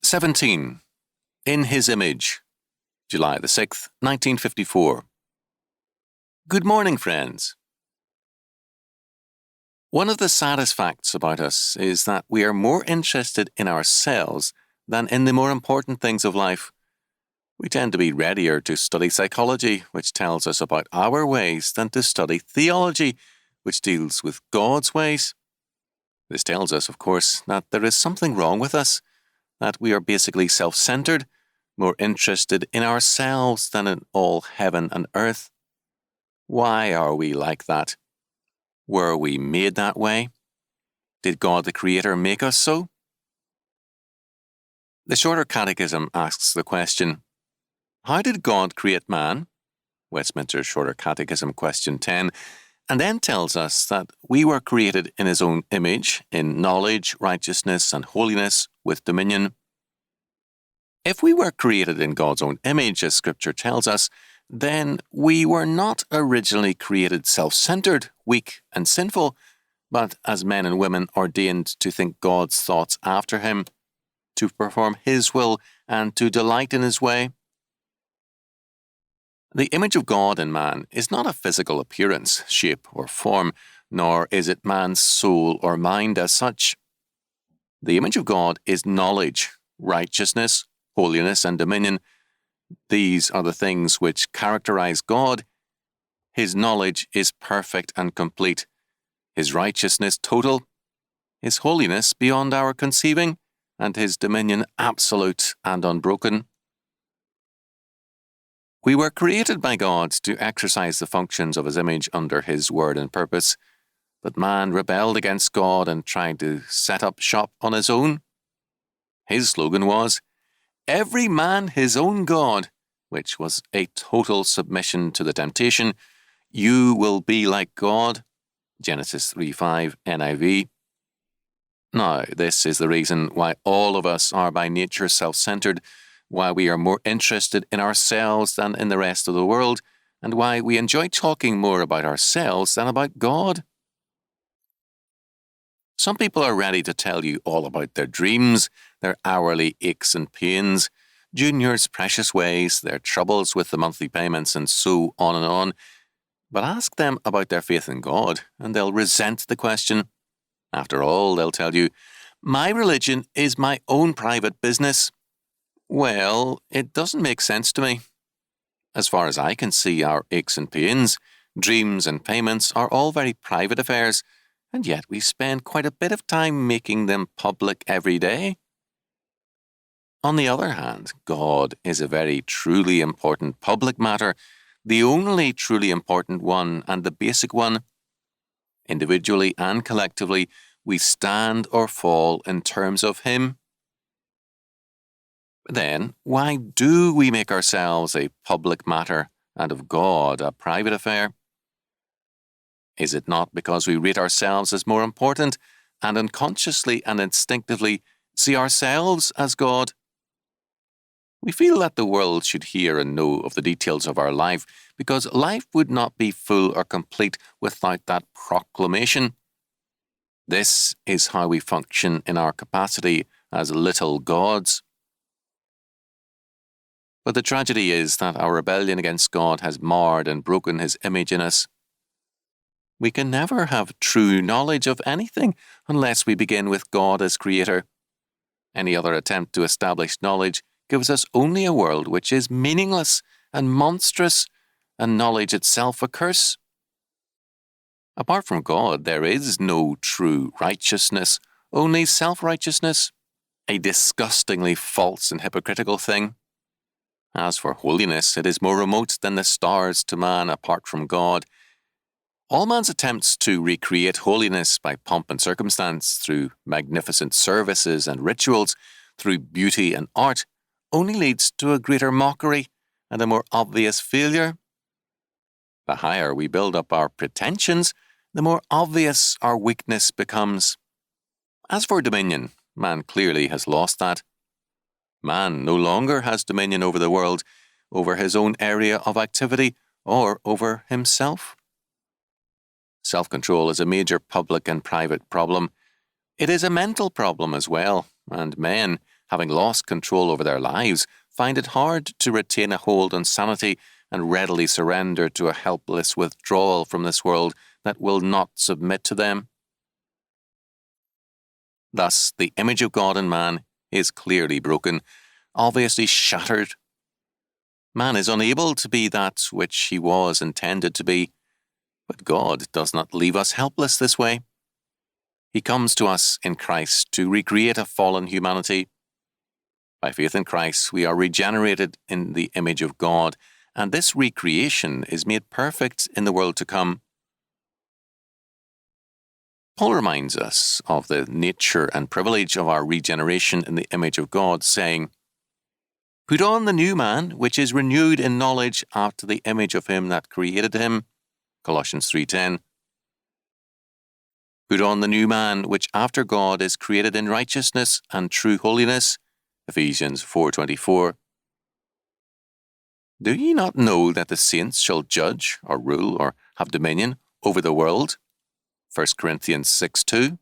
17. In His Image, July the 6th, 1954. Good morning, friends. One of the saddest facts about us is that we are more interested in ourselves than in the more important things of life. We tend to be readier to study psychology, which tells us about our ways, than to study theology, which deals with God's ways. This tells us, of course, that there is something wrong with us, that we are basically self-centered, more interested in ourselves than in all heaven and earth. Why are we like that? Were we made that way? Did God the Creator make us so? The Shorter Catechism asks the question, how did God create man? Westminster Shorter Catechism, question 10, and then tells us that we were created in His own image, in knowledge, righteousness, and holiness, with dominion. If we were created in God's own image, as Scripture tells us, then we were not originally created self-centered, weak, and sinful, but as men and women ordained to think God's thoughts after Him, to perform His will, and to delight in His way. The image of God in man is not a physical appearance, shape, or form, nor is it man's soul or mind as such. The image of God is knowledge, righteousness, holiness, and dominion. These are the things which characterize God. His knowledge is perfect and complete, His righteousness total, His holiness beyond our conceiving, and His dominion absolute and unbroken. We were created by God to exercise the functions of His image under His word and purpose, but man rebelled against God and tried to set up shop on his own. His slogan was, "Every man his own God," which was a total submission to the temptation, "You will be like God," Genesis 3:5 NIV. Now, this is the reason why all of us are by nature self-centered, why we are more interested in ourselves than in the rest of the world, and why we enjoy talking more about ourselves than about God. Some people are ready to tell you all about their dreams, their hourly aches and pains, Junior's precious ways, their troubles with the monthly payments, and so on and on. But ask them about their faith in God, and they'll resent the question. After all, they'll tell you, "My religion is my own private business." Well, it doesn't make sense to me. As far as I can see, our aches and pains, dreams and payments are all very private affairs, and yet we spend quite a bit of time making them public every day. On the other hand, God is a very truly important public matter, the only truly important one and the basic one. Individually and collectively, we stand or fall in terms of Him. Then, why do we make ourselves a public matter and of God a private affair? Is it not because we rate ourselves as more important and unconsciously and instinctively see ourselves as God? We feel that the world should hear and know of the details of our life because life would not be full or complete without that proclamation. This is how we function in our capacity as little gods. But the tragedy is that our rebellion against God has marred and broken His image in us. We can never have true knowledge of anything unless we begin with God as Creator. Any other attempt to establish knowledge gives us only a world which is meaningless and monstrous, and knowledge itself a curse. Apart from God, there is no true righteousness, only self-righteousness, a disgustingly false and hypocritical thing. As for holiness, it is more remote than the stars to man apart from God. All man's attempts to recreate holiness by pomp and circumstance, through magnificent services and rituals, through beauty and art, only leads to a greater mockery and a more obvious failure. The higher we build up our pretensions, the more obvious our weakness becomes. As for dominion, man clearly has lost that. Man no longer has dominion over the world, over his own area of activity, or over himself. Self-control is a major public and private problem. It is a mental problem as well, and men, having lost control over their lives, find it hard to retain a hold on sanity and readily surrender to a helpless withdrawal from this world that will not submit to them. Thus, the image of God in man is clearly broken, obviously shattered. Man is unable to be that which he was intended to be, but God does not leave us helpless this way. He comes to us in Christ to recreate a fallen humanity. By faith in Christ, we are regenerated in the image of God, and this recreation is made perfect in the world to come. Paul reminds us of the nature and privilege of our regeneration in the image of God, saying, "Put on the new man, which is renewed in knowledge after the image of him that created him." Colossians 3:10. Put on the new man, which after God is created in righteousness and true holiness. Ephesians 4:24. Do ye not know that the saints shall judge, or rule, or have dominion over the world? 1 Corinthians 6:2.